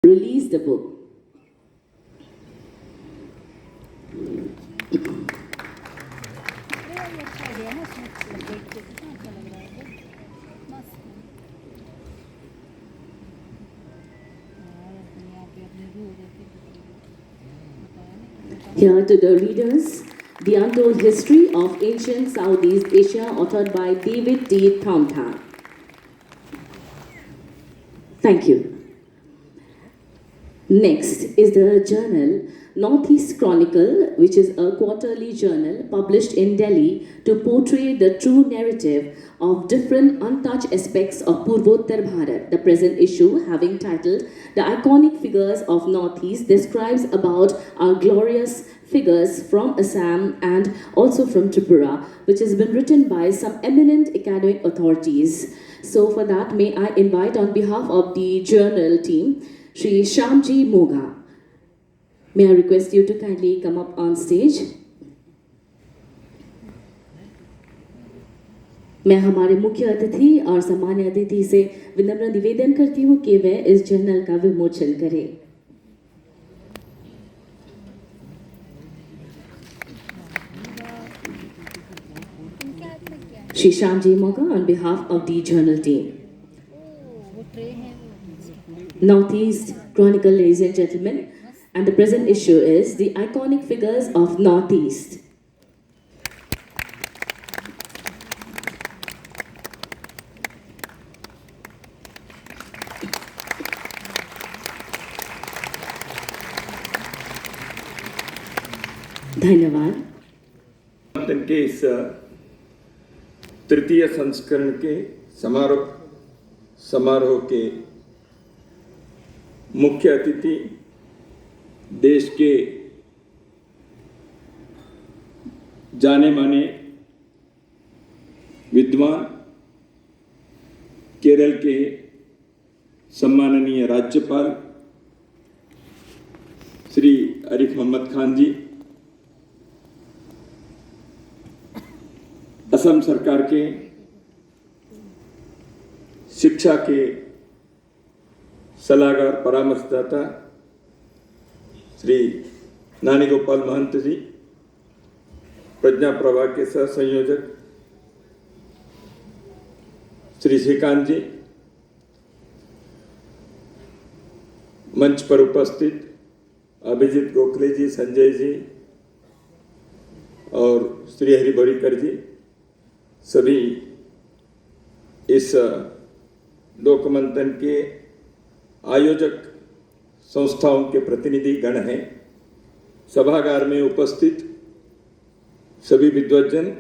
released the book. Here to the readers, The Untold History of Ancient Southeast Asia, authored by David T. Thompan. Thank you. Next is the journal Northeast Chronicle, which is a quarterly journal published in Delhi to portray the true narrative of different untouched aspects of Purvottar Bharat. The present issue, having titled The Iconic Figures of Northeast, describes about our glorious figures from Assam and also from Tripura, which has been written by some eminent academic authorities. So for that, may I invite on behalf of the journal team, Shri Shyamji Moga. May I request you to kindly come up on stage. मैं हमारे मुख्य अतिथि और सामान्य अतिथि से विनम्र निवेदन करती हूँ कि वे इस जर्नल का विमोचन करें. Shri Shyamji Moga on behalf of the journal team. Northeast Chronicle, ladies and gentlemen, and the present issue is The Iconic Figures of Northeast. धन्यवाद. के इस तृतीय संस्करण के समारोह के मुख्य अतिथि देश के जाने माने विद्वान, केरल के सम्माननीय राज्यपाल श्री आरिफ मोहम्मद खान जी, असम सरकार के शिक्षा के सलाहकार परामर्शदाता श्री नानी गोपाल महंत जी, प्रज्ञा प्रभा के सह संयोजक श्री श्रीकांत जी, मंच पर उपस्थित अभिजीत गोखले जी, संजय जी और श्री हरि बोरीकर जी, सभी इस लोकमंथन के आयोजक संस्थाओं के प्रतिनिधि गण हैं. सभागार में उपस्थित सभी विद्वज्जन,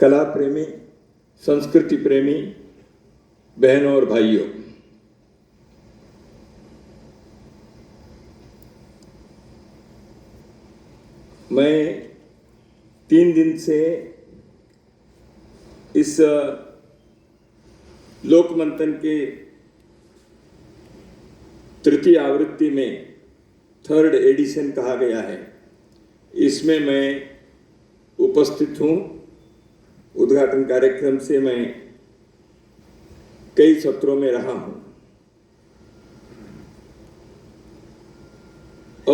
कला प्रेमी, संस्कृति प्रेमी बहनों और भाइयों, मैं 3 दिन से इस लोकमंथन के तृतीय आवृत्ति में, 3rd एडिशन कहा गया है, इसमें मैं उपस्थित हूँ. उद्घाटन कार्यक्रम से मैं कई सत्रों में रहा हूँ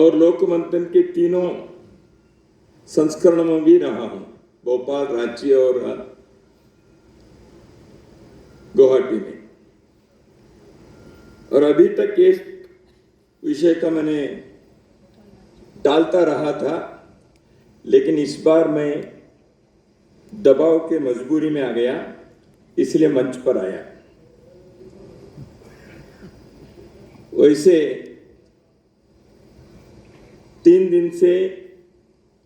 और लोकमंथन के तीनों संस्करणों में भी रहा हूँ, भोपाल, रांची और गुवाहाटी में. और अभी तक एक विषय का मैंने टालता रहा था, लेकिन इस बार मैं दबाव के मजबूरी में आ गया, इसलिए मंच पर आया. वैसे 3 दिन से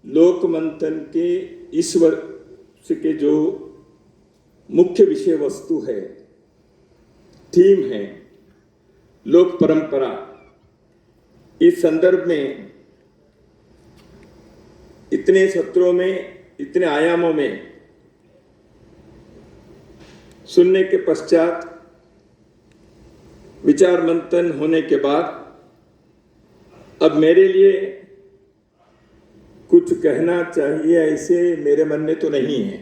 लोकमंथन के इस वर्ष के जो मुख्य विषय वस्तु है, थीम है, लोक परंपरा, इस संदर्भ में इतने सत्रों में, इतने आयामों में सुनने के पश्चात, विचार मंथन होने के बाद, अब मेरे लिए कुछ कहना चाहिए ऐसे मेरे मन में तो नहीं है.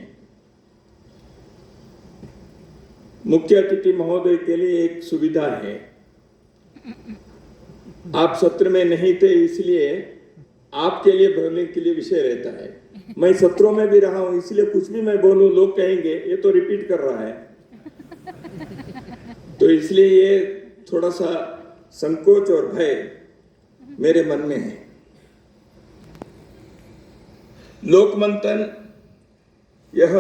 मुख्य अतिथि महोदय के लिए एक सुविधा है, आप सत्र में नहीं थे इसलिए आपके लिए बोलने के लिए विषय रहता है। मैं सत्रों में भी रहा हूं इसलिए कुछ भी मैं बोलूं लोग कहेंगे ये तो रिपीट कर रहा है, तो इसलिए ये थोड़ा सा संकोच और भय मेरे मन में है। लोकमंथन यह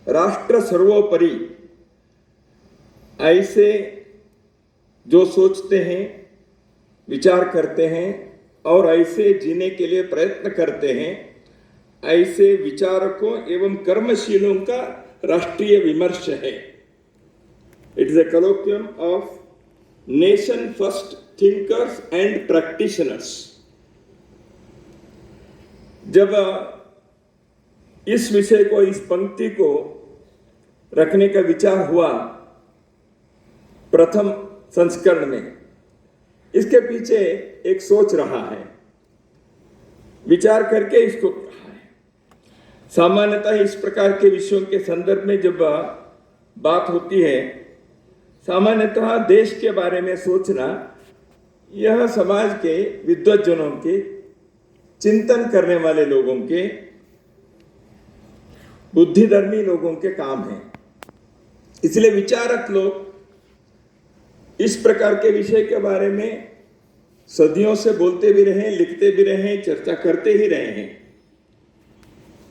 राष्ट्र सर्वोपरि ऐसे जो सोचते हैं, विचार करते हैं और ऐसे जीने के लिए प्रयत्न करते हैं, ऐसे विचारकों एवं कर्मशीलों का राष्ट्रीय विमर्श है। It is a colloquium of nation first thinkers and practitioners. जब इस विषय को, इस पंक्ति को रखने का विचार हुआ प्रथम संस्करण में, इसके पीछे एक सोच रहा है, विचार करके इसको कहा है। सामान्यतः इस प्रकार के विषयों के संदर्भ में जब बात होती है, सामान्यतः देश के बारे में सोचना यह समाज के विद्वज्जनों के, चिंतन करने वाले लोगों के, बुद्धिधर्मी लोगों के काम है। इसलिए विचारक लोग इस प्रकार के विषय के बारे में सदियों से बोलते भी रहे, लिखते भी रहे, चर्चा करते ही रहे हैं,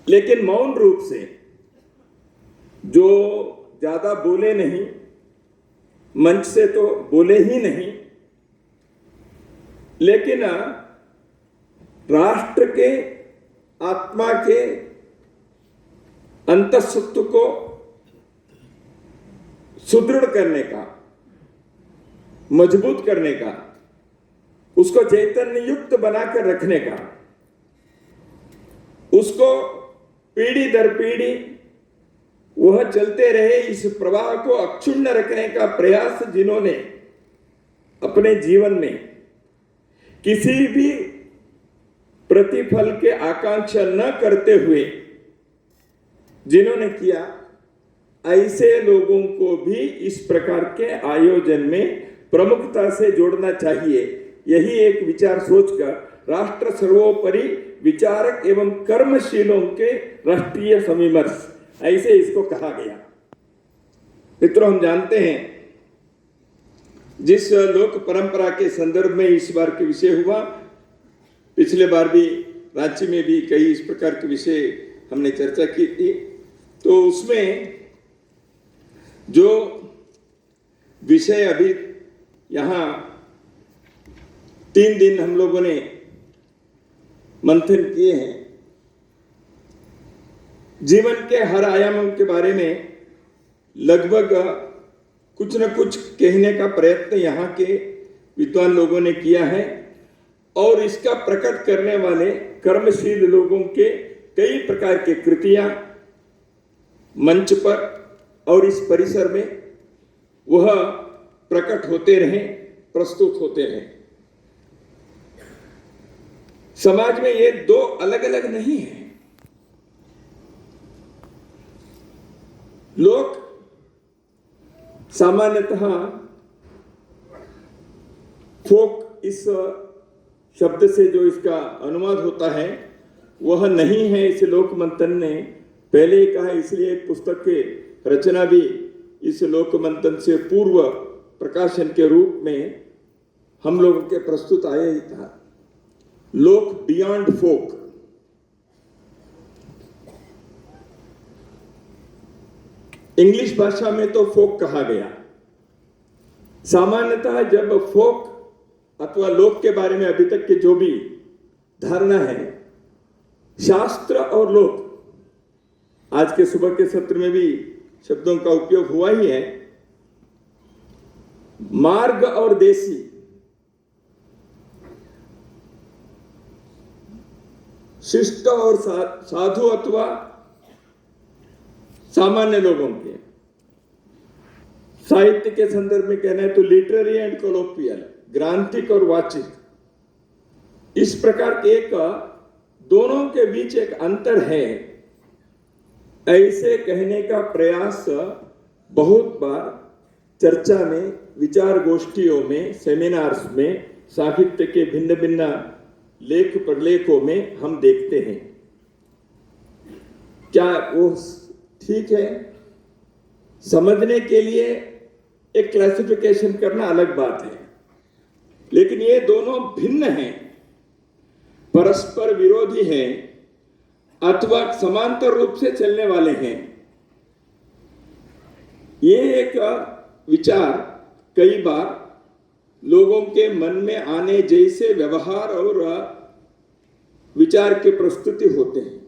लेकिन मौन रूप से जो ज्यादा बोले नहीं, मंच से तो बोले ही नहीं, लेकिन राष्ट्र के आत्मा के अंतःसत्व को सुदृढ़ करने का, मजबूत करने का, उसको चैतन्य युक्त बनाकर रखने का, उसको पीढ़ी दर पीढ़ी वह चलते रहे इस प्रवाह को अक्षुण्ण रखने का प्रयास जिन्होंने अपने जीवन में किसी भी प्रतिफल के आकांक्षा न करते हुए जिन्होंने किया, ऐसे लोगों को भी इस प्रकार के आयोजन में प्रमुखता से जोड़ना चाहिए। यही एक विचार सोचकर राष्ट्र सर्वोपरि विचारक एवं कर्मशीलों के राष्ट्रीय सविमर्श, ऐसे इसको कहा गया। मित्रों, हम जानते हैं जिस लोक परंपरा के संदर्भ में इस बार के विषय हुआ, पिछले बार भी रांची में भी कई इस प्रकार के विषय हमने चर्चा की थी, तो उसमें जो विषय अभी यहाँ 3 दिन हम लोगों ने मंथन किए हैं, जीवन के हर आयामों के बारे में लगभग कुछ न कुछ कहने का प्रयत्न यहाँ के विद्वान लोगों ने किया है, और इसका प्रकट करने वाले कर्मशील लोगों के कई प्रकार के कृतियां मंच पर और इस परिसर में वह प्रकट होते रहे, प्रस्तुत होते रहे। समाज में ये दो अलग अलग नहीं है। लोग सामान्यतः फोक इस शब्द से जो इसका अनुवाद होता है वह नहीं है, इसे लोक मंथन ने पहले ही कहा, इसलिए एक पुस्तक की रचना भी इस लोक मंथन से पूर्व प्रकाशन के रूप में हम लोगों के प्रस्तुत आया ही था, लोक बियॉन्ड फोक। इंग्लिश भाषा में तो फोक कहा गया। सामान्यतः जब फोक अथवा लोक के बारे में अभी तक की जो भी धारणा है, शास्त्र और लोक, आज के सुबह के सत्र में भी शब्दों का उपयोग हुआ ही है, मार्ग और देसी, शिष्ट और साधु अथवा सामान्य लोगों के, साहित्य के संदर्भ में कहना है तो लिटरेरी एंड कोलोक्वियल, ग्रांथिक और वाचिक, इस प्रकार के एक दोनों के बीच एक अंतर है, ऐसे कहने का प्रयास बहुत बार चर्चा में, विचार गोष्ठियों में, सेमिनार्स में, साहित्य के भिन्न भिन्न लेख प्रलेखों में हम देखते हैं। क्या वो ठीक है? समझने के लिए एक क्लासिफिकेशन करना अलग बात है, लेकिन ये दोनों भिन्न हैं, परस्पर विरोधी हैं अथवा समांतर रूप से चलने वाले हैं। ये एक विचार कई बार लोगों के मन में आने जैसे व्यवहार और विचार के प्रस्तुति होते हैं,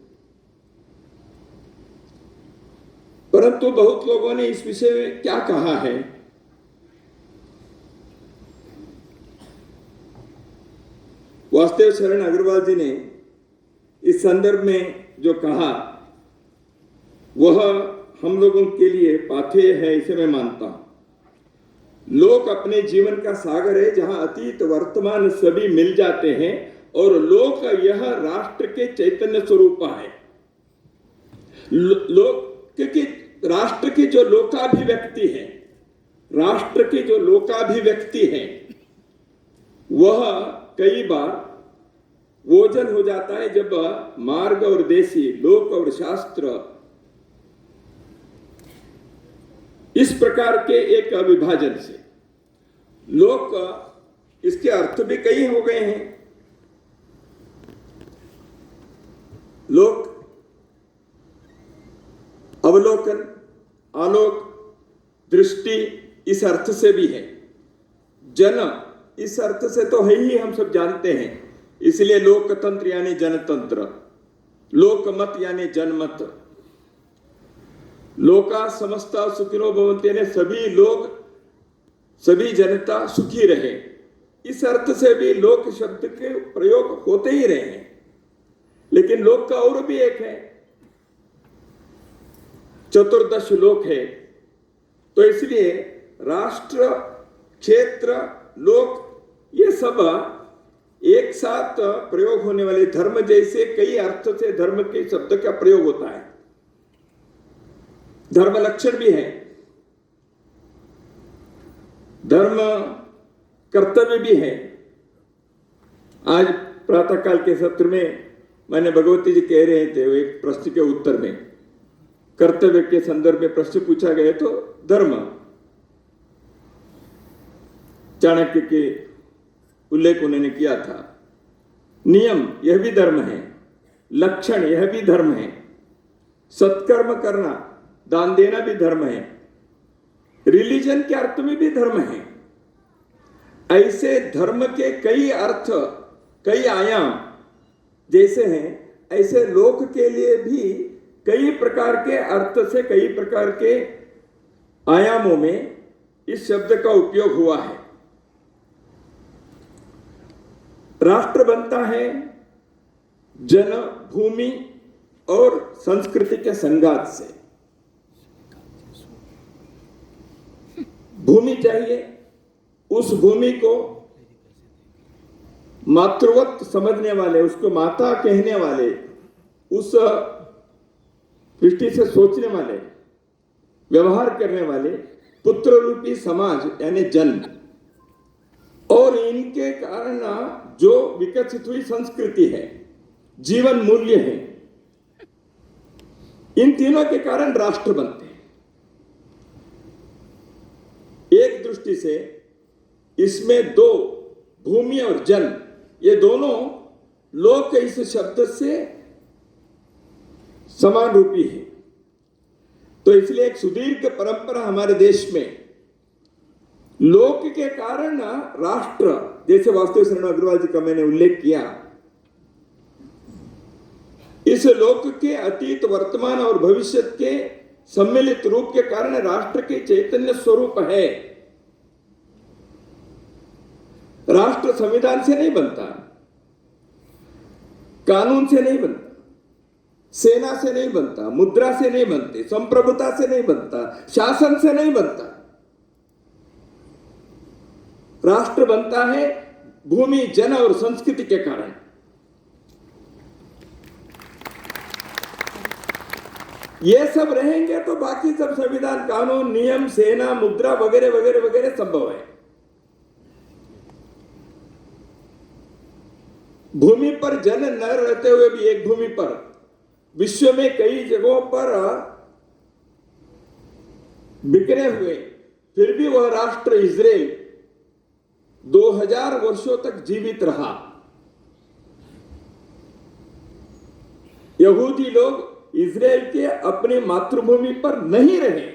परंतु बहुत लोगों ने इस विषय में क्या कहा है? वासुदेव शरण अग्रवाल जी ने इस संदर्भ में जो कहा वह हम लोगों के लिए पाथेय है, इसे मैं मानता हूं। लोक अपने जीवन का सागर है जहां अतीत वर्तमान सभी मिल जाते हैं, और लोक यह राष्ट्र के चैतन्य स्वरूप है। लोक क्योंकि राष्ट्र की जो लोकाभिव्यक्ति है, राष्ट्र की जो लोकाभिव्यक्ति है, वह कई बार ओझल हो जाता है जब मार्ग और देशी, लोक और शास्त्र इस प्रकार के एक विभाजन से, लोक इसके अर्थ भी कई हो गए हैं। लोक अवलोकन, आलोक, दृष्टि इस अर्थ से भी है। जन इस अर्थ से तो है ही, हम सब जानते हैं। इसलिए लोकतंत्र यानी जनतंत्र, लोकमत यानी जनमत, लोका समस्ता सुखिनो भवन्ति यानी सभी लोग, सभी जनता सुखी रहे। इस अर्थ से भी लोक शब्द के प्रयोग होते ही रहे हैं। लेकिन लोक का और भी एक है, चतुर्दश लोक है। तो इसलिए राष्ट्र, क्षेत्र, लोक ये सब एक साथ प्रयोग होने वाले, धर्म जैसे कई अर्थ से धर्म के शब्द का प्रयोग होता है। धर्म लक्षण भी है, धर्म कर्तव्य भी है। आज प्रातःकाल के सत्र में मैंने भगवती जी कह रहे थे, वो एक प्रश्न के उत्तर में कर्तव्य के संदर्भ में प्रश्न पूछा गया, तो धर्म, चाणक्य के उल्लेख उन्होंने किया था। नियम यह भी धर्म है, लक्षण यह भी धर्म है, सत्कर्म करना, दान देना भी धर्म है, रिलीजन के अर्थ में भी धर्म है। ऐसे धर्म के कई अर्थ, कई आयाम जैसे हैं, ऐसे लोक के लिए भी कई प्रकार के अर्थ से, कई प्रकार के आयामों में इस शब्द का उपयोग हुआ है। राष्ट्र बनता है जन, भूमि और संस्कृति के संघात से। भूमि चाहिए, उस भूमि को मातृवत समझने वाले, उसको माता कहने वाले, उस दृष्टि से सोचने वाले, व्यवहार करने वाले पुत्र रूपी समाज यानी जन, और इनके कारण जो विकसित हुई संस्कृति है, जीवन मूल्य है, इन तीनों के कारण राष्ट्र बनते हैं। एक दृष्टि से इसमें दो, भूमि और जन, ये दोनों लोक इस शब्द से समान रूपी है। तो इसलिए एक सुदीर्घ परंपरा हमारे देश में लोक के कारण राष्ट्र, जैसे वासुदेव शरण अग्रवाल जी का मैंने उल्लेख किया, इस लोक के अतीत, वर्तमान और भविष्य के सम्मिलित रूप के कारण राष्ट्र के चैतन्य स्वरूप है। राष्ट्र संविधान से नहीं बनता, कानून से नहीं बनता, सेना से नहीं बनता, मुद्रा से नहीं बनते, संप्रभुता से नहीं बनता, शासन से नहीं बनता। राष्ट्र बनता है भूमि, जन और संस्कृति के कारण। ये सब रहेंगे तो बाकी सब संविधान, कानून, नियम, सेना, मुद्रा वगैरह वगैरह वगैरह संभव है। भूमि पर जन न रहते हुए भी एक भूमि पर विश्व में कई जगहों पर बिखरे हुए, फिर भी वह राष्ट्र इजराइल 2000 वर्षों तक जीवित रहा। यहूदी लोग इजराइल के अपनी मातृभूमि पर नहीं रहे।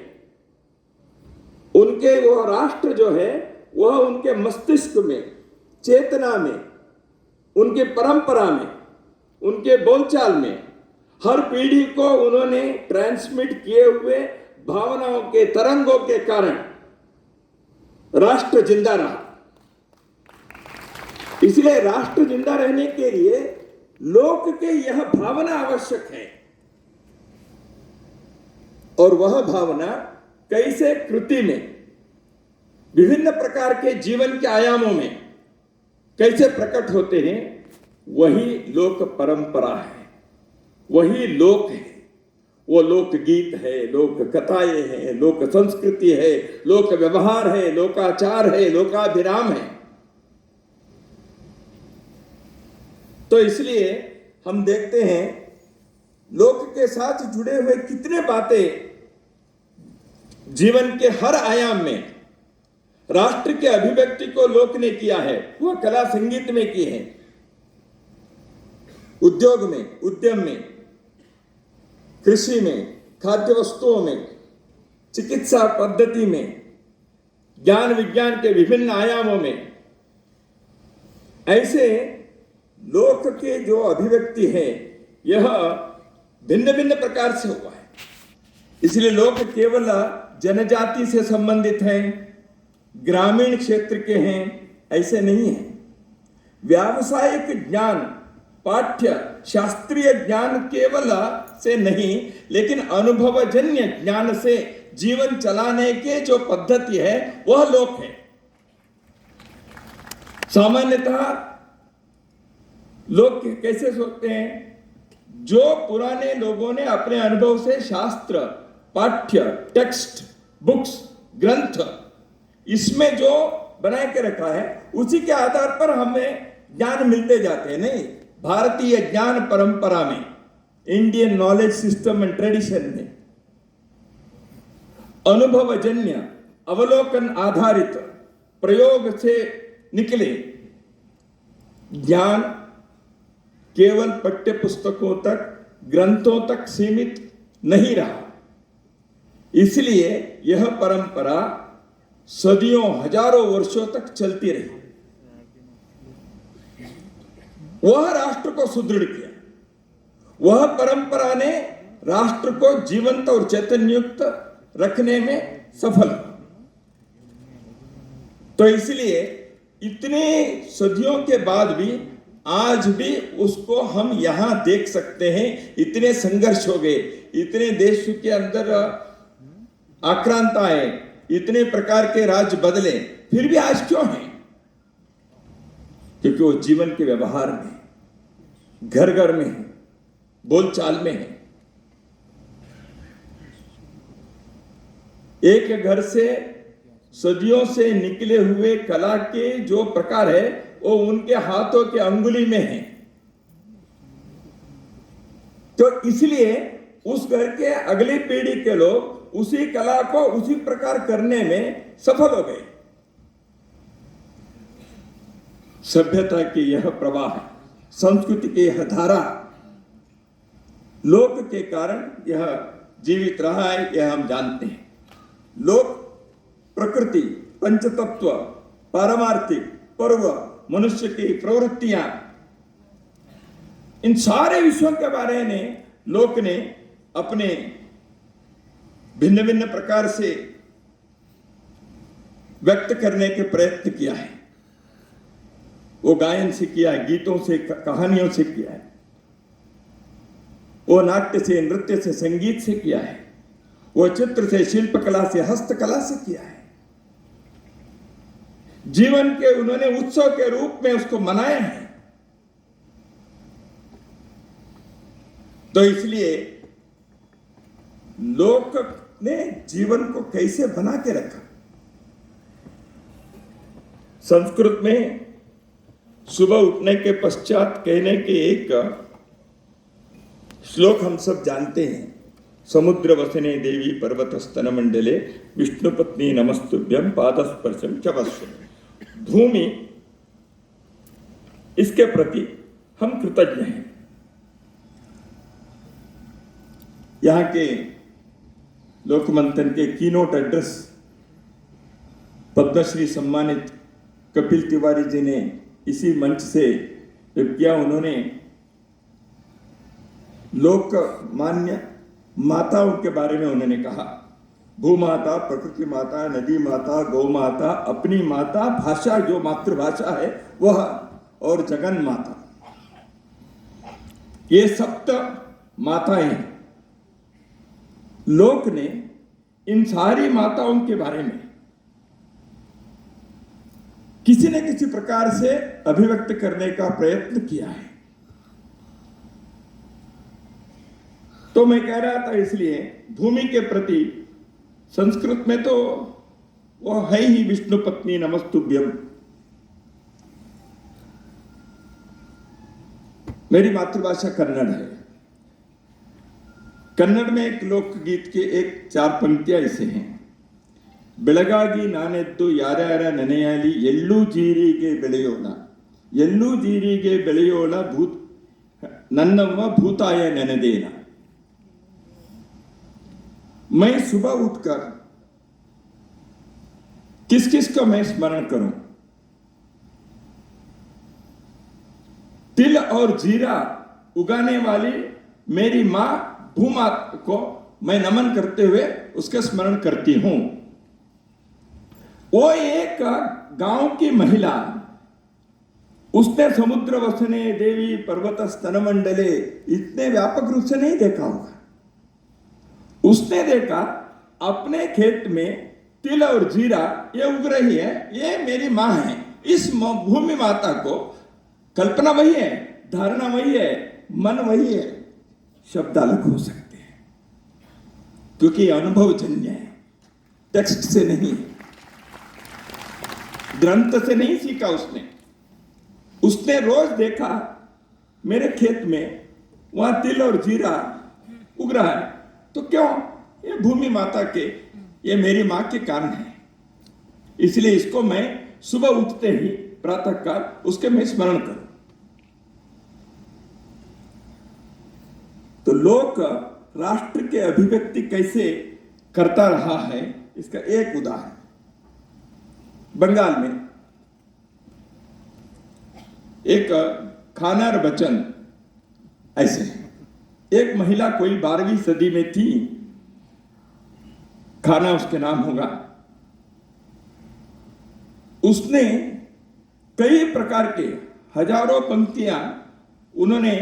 उनके वह राष्ट्र जो है वह उनके मस्तिष्क में, चेतना में, उनके परंपरा में, उनके बोलचाल में हर पीढ़ी को उन्होंने ट्रांसमिट किए हुए भावनाओं के तरंगों के कारण राष्ट्र जिंदा रहा। इसलिए राष्ट्र जिंदा रहने के लिए लोक के यह भावना आवश्यक है, और वह भावना कैसे कृति में, विभिन्न प्रकार के जीवन के आयामों में कैसे प्रकट होते हैं, वही लोक परंपरा है, वही लोक है। वो लोक गीत है, लोक कथाएं हैं, लोक संस्कृति है, लोक व्यवहार है, लोकाचार है, लोकाभिराम है। तो इसलिए हम देखते हैं लोक के साथ जुड़े हुए कितने बातें जीवन के हर आयाम में राष्ट्र के अभिव्यक्ति को लोक ने किया है। वह कला संगीत में की है, उद्योग में, उद्यम में, कृषि में, खाद्य वस्तुओं में, चिकित्सा पद्धति में, ज्ञान विज्ञान के विभिन्न आयामों में। ऐसे लोक के जो अभिव्यक्ति है यह भिन्न भिन्न प्रकार से हुआ है। इसलिए लोक केवल जनजाति से संबंधित है, ग्रामीण क्षेत्र के हैं, ऐसे नहीं है। व्यावसायिक ज्ञान, पाठ्य शास्त्रीय ज्ञान केवल से नहीं, लेकिन अनुभवजन्य ज्ञान से जीवन चलाने के जो पद्धति है वह लोक है। सामान्यतः लोग कैसे सोचते हैं? जो पुराने लोगों ने अपने अनुभव से शास्त्र, पाठ्य, टेक्स्ट, बुक्स, ग्रंथ इसमें जो बना के रखा है उसी के आधार पर हमें ज्ञान मिलते जाते हैं। नहीं, भारतीय ज्ञान परंपरा में, Indian knowledge system and tradition में अनुभवजन्य, अवलोकन आधारित, प्रयोग से निकले ज्ञान केवल पाठ्य पुस्तकों तक, ग्रंथों तक सीमित नहीं रहा। इसलिए यह परंपरा सदियों, हजारों वर्षों तक चलती रही। वह राष्ट्र को सुदृढ़ किया। वह परंपरा ने राष्ट्र को जीवंत और चैतन्ययुक्त रखने में सफल हुआ। तो इसलिए इतने सदियों के बाद भी आज भी उसको हम यहां देख सकते हैं। इतने संघर्ष हो गए, इतने देश के अंदर आक्रांत आए, इतने प्रकार के राज्य बदले, फिर भी आज क्यों है? क्योंकि वो जीवन के व्यवहार में, घर घर में है, बोलचाल में है। एक घर से सदियों से निकले हुए कला के जो प्रकार है वो उनके हाथों के अंगुली में है। तो इसलिए उस घर के अगली पीढ़ी के लोग उसी कला को उसी प्रकार करने में सफल हो गए। सभ्यता की यह प्रवाह, संस्कृति की यह धारा लोक के कारण यह जीवित रहा है, यह हम जानते हैं। लोक प्रकृति, पंचतत्व, पारमार्थिक, पर्व, मनुष्य की प्रवृत्तियां, इन सारे विषयों के बारे में लोक ने अपने भिन्न भिन्न प्रकार से व्यक्त करने के प्रयत्न किया है। वो गायन से किया है, गीतों से, कहानियों से किया है, वो नाट्य से, नृत्य से, संगीत से किया है, वो चित्र से, शिल्पकला से, हस्तकला से किया है। जीवन के उन्होंने उत्सव के रूप में उसको मनाया है। तो इसलिए लोक ने जीवन को कैसे बना के रखा। संस्कृत में सुबह उठने के पश्चात कहने के एक श्लोक हम सब जानते हैं, समुद्र वसने देवी पर्वत स्तन मंडले विष्णु पत्नी नमस्तुभ्यम पादस्पर्शम चवस्य। भूमि, इसके प्रति हम कृतज्ञ हैं। यहाँ के लोकमंथन के कीनोट एड्रेस पद्मश्री सम्मानित कपिल तिवारी जी ने इसी मंच से जब किया, उन्होंने लोकमान्य माताओं के बारे में उन्होंने कहा, भूमाता, प्रकृति माता, नदी माता, गौ माता, अपनी माता, भाषा जो मातृभाषा है वह, और जगन माता, ये सप्त माताएं हैं। लोक ने इन सारी माताओं के बारे में किसी न किसी प्रकार से अभिव्यक्त करने का प्रयत्न किया है। तो मैं कह रहा था, इसलिए भूमि के प्रति संस्कृत में तो वो है ही विष्णु पत्नी नमस्तुभ्यम। मेरी मातृभाषा कन्नड़ है। कन्नड़ में एक लोकगीत के एक 4 पंक्तियां ऐसे हैं, ಬೆಳಗಾಗಿ ನಾನೆದ್ದು ಯಾರ್ಯಾರ ನೆನೆಯಲಿ ಎಳ್ಳು ಜೀರಿಗೆ ಬೆಳೆಯೋಣ, ಎಳ್ಳು ಜೀರಿಗೆ ಬೆಳೆಯೋಣ ನನ್ನವ್ವ ಭೂತಾಯ ನೆನೆದೇನ। मैं सुबह उठकर किस किस का मैं स्मरण करूं? तिल और जीरा उगाने वाली मेरी मां भूमा को मैं नमन करते हुए उसका स्मरण करती हूं। वो एक गांव की महिला, उसने समुद्र वसने देवी पर्वत स्तन मंडले इतने व्यापक रूप से नहीं देखा होगा। उसने देखा अपने खेत में तिल और जीरा ये उग रही है, ये मेरी मां है। इस भूमि माता को कल्पना वही है, धारणा वही है, मन वही है, शब्द अलग हो सकते हैं क्योंकि अनुभवजन्य है, टेक्स्ट से नहीं, ग्रंथ से नहीं सीखा उसने रोज देखा मेरे खेत में वहां तिल और जीरा उग रहा है, तो क्यों? ये भूमि माता के, ये मेरी मां के कारण है, इसलिए इसको मैं सुबह उठते ही प्रातः काल उसके मैं स्मरण करूं। तो लोक राष्ट्र के अभिव्यक्ति कैसे करता रहा है, इसका एक उदाहरण बंगाल में एक खानर बचन ऐसे है। एक महिला कोई 12वीं सदी में थी, खाना उसके नाम होगा। उसने कई प्रकार के हजारों पंक्तियां उन्होंने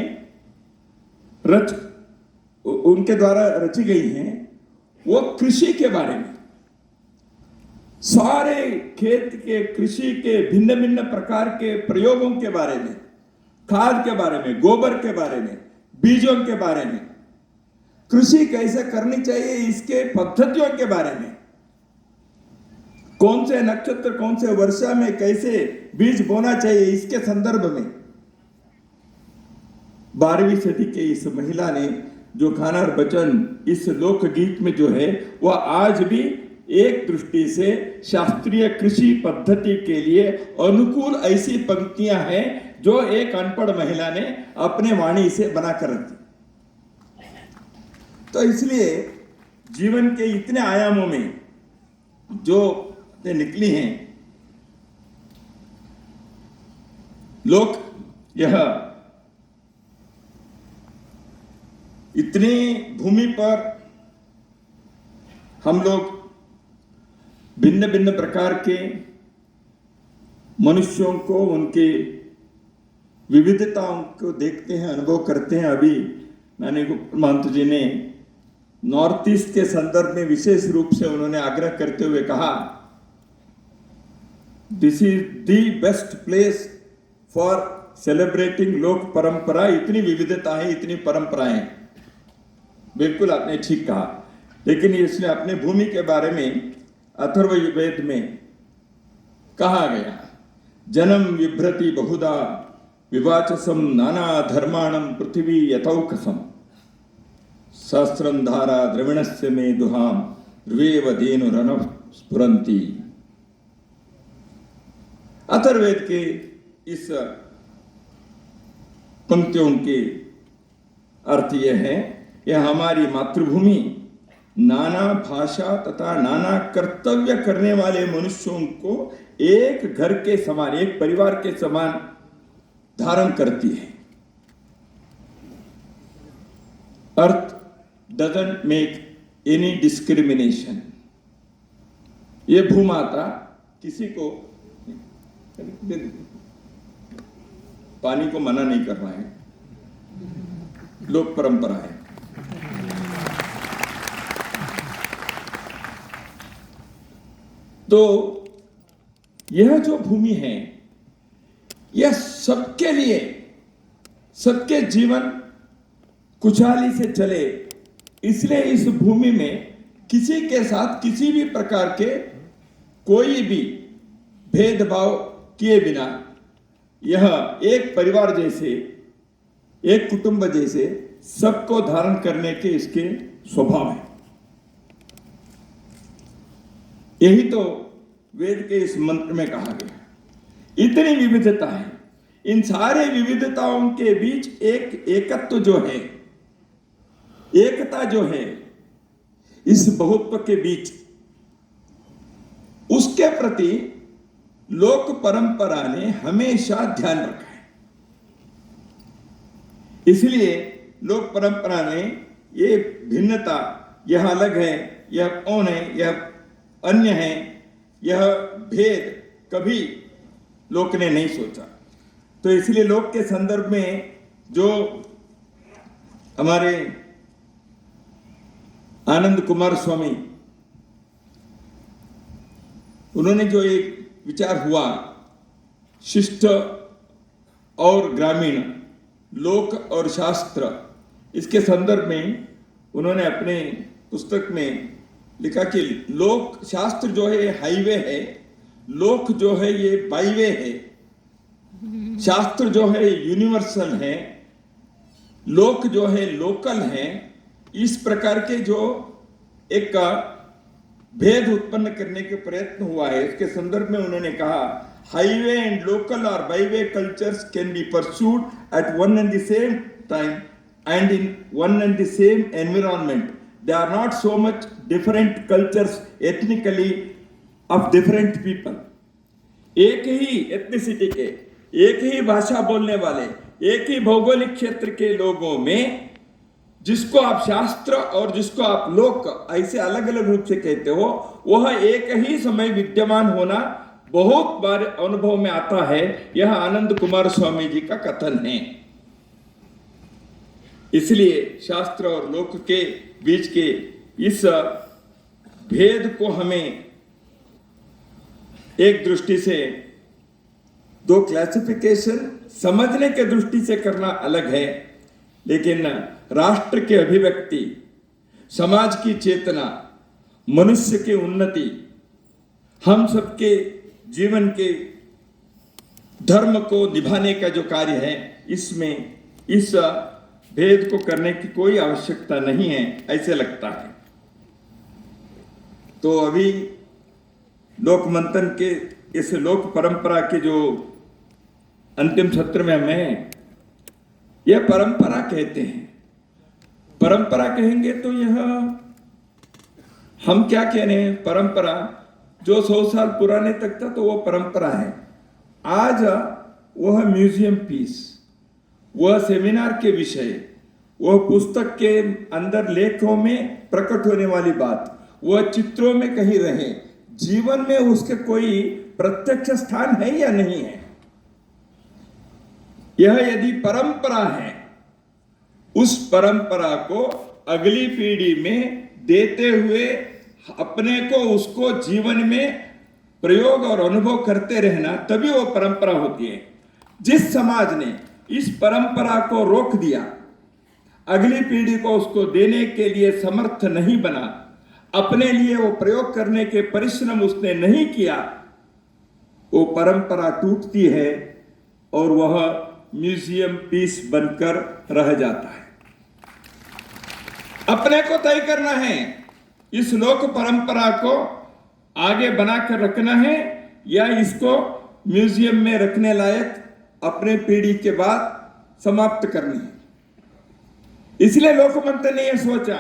उनके द्वारा रची गई हैं। वो कृषि के बारे में, सारे खेत के कृषि के भिन्न भिन्न प्रकार के प्रयोगों के बारे में, खाद के बारे में, गोबर के बारे में, बीजों के बारे में, कृषि कैसे करनी चाहिए इसके पद्धतियों के बारे में, कौन से नक्षत्र कौन से वर्षा में कैसे बीज बोना चाहिए इसके संदर्भ में 12वीं सदी के इस महिला ने जो खानर बचन इस लोकगीत में जो है वह आज भी एक दृष्टि से शास्त्रीय कृषि पद्धति के लिए अनुकूल ऐसी पंक्तियां हैं जो एक अनपढ़ महिला ने अपने वाणी से बनाकर रखी। तो इसलिए जीवन के इतने आयामों में जो निकली हैं, लोग यह इतनी भूमि पर हम लोग भिन्न भिन्न प्रकार के मनुष्यों को, उनके विविधताओं को देखते हैं, अनुभव करते हैं। अभी नानी गोपाल महंत जी ने नॉर्थ ईस्ट के संदर्भ में विशेष रूप से उन्होंने आग्रह करते हुए कहा, this is the best place for celebrating लोक परंपरा। इतनी विविधता है, इतनी परंपराएं, बिल्कुल आपने ठीक कहा। लेकिन इसने अपने भूमि के बारे में अथर्ववेद में कहा गया, जन्म विभ्रति बहुधा विवाचसम नाना धर्माणम पृथ्वी यथौकसम सहस्रम धारा द्रविणस्य में दुहाम ध्रुवेव धेनुरनः स्फुरन्ति। अथर्ववेद के इस पंक्तियों के अर्थ यह है, यह हमारी मातृभूमि नाना भाषा तथा नाना कर्तव्य करने वाले मनुष्यों को एक घर के समान, एक परिवार के समान धारण करती है। अर्थ डजंट मेक एनी डिस्क्रिमिनेशन। ये भूमाता किसी को पानी को मना नहीं कर रहा है, लोक परंपरा है। तो यह जो भूमि है यह सबके लिए, सबके जीवन खुशहाली से चले, इसलिए इस भूमि में किसी के साथ किसी भी प्रकार के कोई भी भेदभाव किए बिना यह एक परिवार जैसे, एक कुटुंब जैसे सबको धारण करने के इसके स्वभाव है। यही तो वेद के इस मंत्र में कहा गया। इतनी विविधता है, इन सारे विविधताओं के बीच एक एकत्व जो है, एकता जो है इस बहुत्व के बीच, उसके प्रति लोक परंपरा ने हमेशा ध्यान रखा है। इसलिए लोक परंपरा ने ये भिन्नता, यह अलग है, यह कौन है, यह अन्य है, यह भेद कभी लोक ने नहीं सोचा। तो इसलिए लोक के संदर्भ में जो हमारे आनंद कुमार स्वामी, उन्होंने जो एक विचार हुआ, शिष्ट और ग्रामीण, लोक और शास्त्र, इसके संदर्भ में उन्होंने अपने पुस्तक में लिखा कि लोक शास्त्र जो है हाईवे है, लोक जो है ये बाईवे है, शास्त्र जो है यूनिवर्सल है, लोक जो है लोकल है। इस प्रकार के जो एक भेद उत्पन्न करने के प्रयत्न हुआ है, इसके संदर्भ में उन्होंने कहा, हाईवे एंड लोकल और byway cultures can be pursued at one and the same time and in one and the same environment. They are not so much different cultures ethnically of different people. एक ही ethnicity के, एक ही भाषा बोलने वाले, एक ही भौगोलिक क्षेत्र के लोगों में, जिसको आप शास्त्र और जिसको आप लोक ऐसे अलग अलग रूप से कहते हो, वह एक ही समय विद्यमान होना बहुत बार अनुभव में आता है। यह आनंद कुमार स्वामी जी का कथन है। इसलिए शास्त्र और लोक के बीच के इस भेद को हमें एक दृष्टि से, दो क्लासिफिकेशन समझने के दृष्टि से करना अलग है, लेकिन राष्ट्र की अभिव्यक्ति, समाज की चेतना, मनुष्य की उन्नति, हम सबके जीवन के धर्म को निभाने का जो कार्य है, इसमें इस भेद को करने की कोई आवश्यकता नहीं है, ऐसे लगता है। तो अभी लोक मंथन के इस लोक परंपरा के जो अंतिम सत्र में हमें यह परंपरा कहते हैं। परंपरा कहेंगे तो यह हम क्या कह रहे हैं, परंपरा जो 100 साल पुराने तक था तो वो परंपरा है। आज वह म्यूजियम पीस, वह सेमिनार के विषय, वह पुस्तक के अंदर लेखों में प्रकट होने वाली बात, वह चित्रों में कहीं रहे, जीवन में उसके कोई प्रत्यक्ष स्थान है या नहीं है। यह यदि परंपरा है, उस परंपरा को अगली पीढ़ी में देते हुए अपने को उसको जीवन में प्रयोग और अनुभव करते रहना, तभी वो परंपरा होती है। जिस समाज ने इस परंपरा को रोक दिया, अगली पीढ़ी को उसको देने के लिए समर्थ नहीं बना, अपने लिए वो प्रयोग करने के परिश्रम उसने नहीं किया, वो परंपरा टूटती है और वह म्यूजियम पीस बनकर रह जाता है। अपने को तय करना है, इस लोक परंपरा को आगे बनाकर रखना है या इसको म्यूजियम में रखने लायक अपने पीढ़ी के बाद समाप्त करनी है। इसलिए लोकमंत्र ने यह सोचा,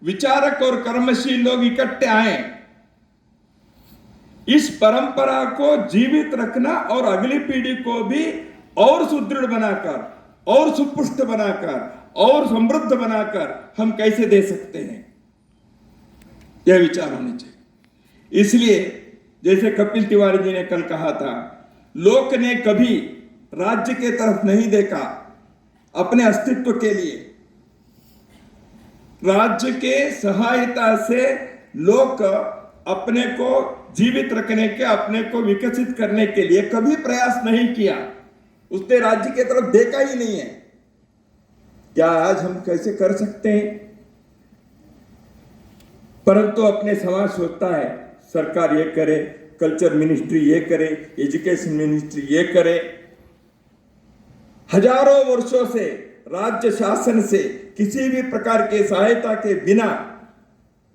विचारक और कर्मशील लोग इकट्ठे आए, इस परंपरा को जीवित रखना और अगली पीढ़ी को भी और सुदृढ़ बनाकर और सुपुष्ट बनाकर और समृद्ध बनाकर हम कैसे दे सकते हैं, यह विचार होने चाहिए। इसलिए जैसे कपिल तिवारी जी ने कल कहा था, लोक ने कभी राज्य के तरफ नहीं देखा अपने अस्तित्व के लिए, राज्य के सहायता से लोक अपने को जीवित रखने के, अपने को विकसित करने के लिए कभी प्रयास नहीं किया, उसने राज्य के तरफ देखा ही नहीं है। क्या आज हम कैसे कर सकते हैं? परंतु अपने समाज सोचता है सरकार ये करे, कल्चर मिनिस्ट्री ये करे, एजुकेशन मिनिस्ट्री ये करे। हजारों वर्षों से राज्य शासन से किसी भी प्रकार के सहायता के बिना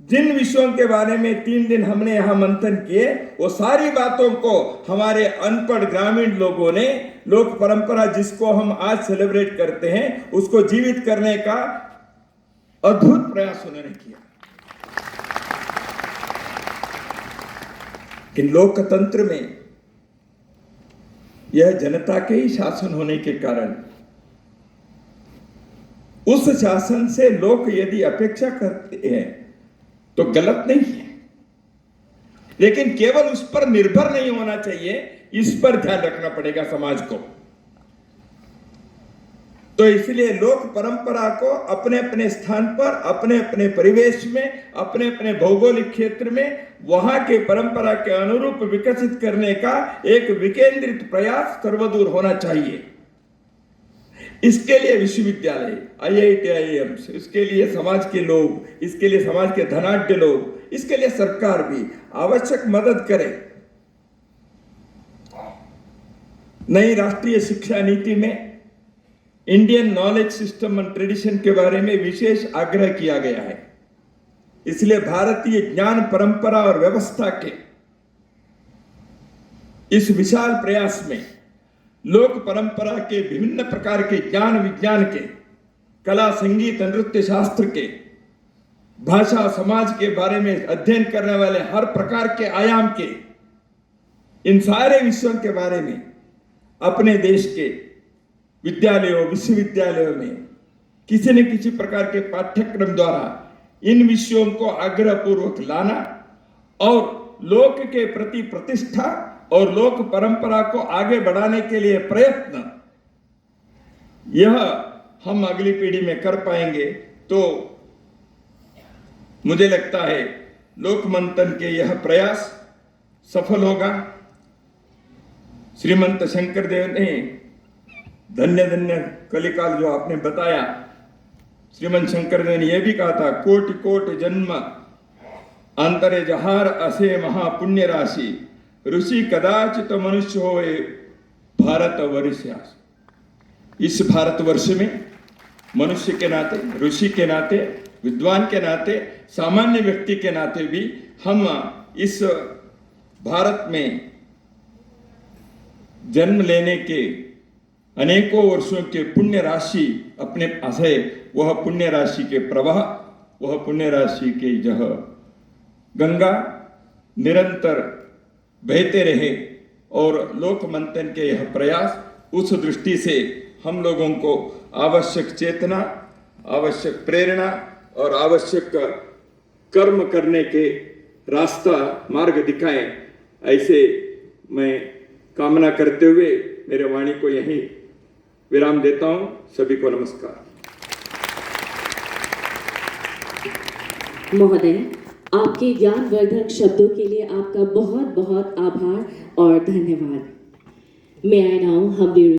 जिन विषयों के बारे में 3 दिन हमने यहां मंथन किए, वो सारी बातों को हमारे अनपढ़ ग्रामीण लोगों ने लोक परंपरा जिसको हम आज सेलिब्रेट करते हैं उसको जीवित करने का अद्भुत प्रयास उन्होंने किया। कि लोकतंत्र में यह जनता के ही शासन होने के कारण उस शासन से लोग यदि अपेक्षा करते हैं तो गलत नहीं है, लेकिन केवल उस पर निर्भर नहीं होना चाहिए, इस पर ध्यान रखना पड़ेगा समाज को। तो इसलिए लोक परंपरा को अपने अपने स्थान पर, अपने अपने परिवेश में, अपने अपने भौगोलिक क्षेत्र में वहां के परंपरा के अनुरूप विकसित करने का एक विकेंद्रित प्रयास सर्वदूर होना चाहिए। इसके लिए विश्वविद्यालय, IIT, IIMs, इसके लिए समाज के लोग, इसके लिए समाज के धनाढ्य लोग, इसके लिए सरकार भी आवश्यक मदद करे। नई राष्ट्रीय शिक्षा नीति में Indian knowledge system and tradition के बारे में विशेष आग्रह किया गया है। इसलिए भारतीय ज्ञान परंपरा और व्यवस्था के इस विशाल प्रयास में लोक परंपरा के विभिन्न प्रकार के ज्ञान विज्ञान के, कला संगीत नृत्य शास्त्र के, भाषा समाज के बारे में अध्ययन करने वाले हर प्रकार के आयाम के, इन सारे विषयों के बारे में अपने देश के विद्यालयों विश्वविद्यालयों में किसी न किसी प्रकार के पाठ्यक्रम द्वारा इन विषयों को आग्रह पूर्वक लाना और लोक के प्रति प्रतिष्ठा और लोक परंपरा को आगे बढ़ाने के लिए प्रयत्न, यह हम अगली पीढ़ी में कर पाएंगे तो मुझे लगता है लोक मंथन के यह प्रयास सफल होगा। श्रीमंत शंकरदेव ने धन्य धन्य कलिकाल जो आपने बताया, श्रीमंत शंकरदेव ने यह भी कहा था, कोटि कोटि जन्म अंतरे जहार असे महापुण्य राशि, ऋषि कदाचित मनुष्य होए भारत वर्ष्यास। इस भारतवर्ष में मनुष्य के नाते, ऋषि के नाते, विद्वान के नाते, सामान्य व्यक्ति के नाते भी हम इस भारत में जन्म लेने के अनेकों वर्षों के पुण्य राशि अपने पास है। वह पुण्य राशि के प्रवाह, वह पुण्य राशि के जह गंगा निरंतर बहते रहे और लोक मंथन के यह प्रयास, उस दृष्टि से हम लोगों को आवश्यक चेतना, आवश्यक प्रेरणा और आवश्यक कर्म करने के रास्ता मार्ग दिखाएं, ऐसे मैं कामना करते हुए मेरे वाणी को यहीं विराम देता हूं। सभी को नमस्कार। महोदय, आपके ज्ञानवर्धक शब्दों के लिए आपका बहुत बहुत आभार और धन्यवाद। May I now humbly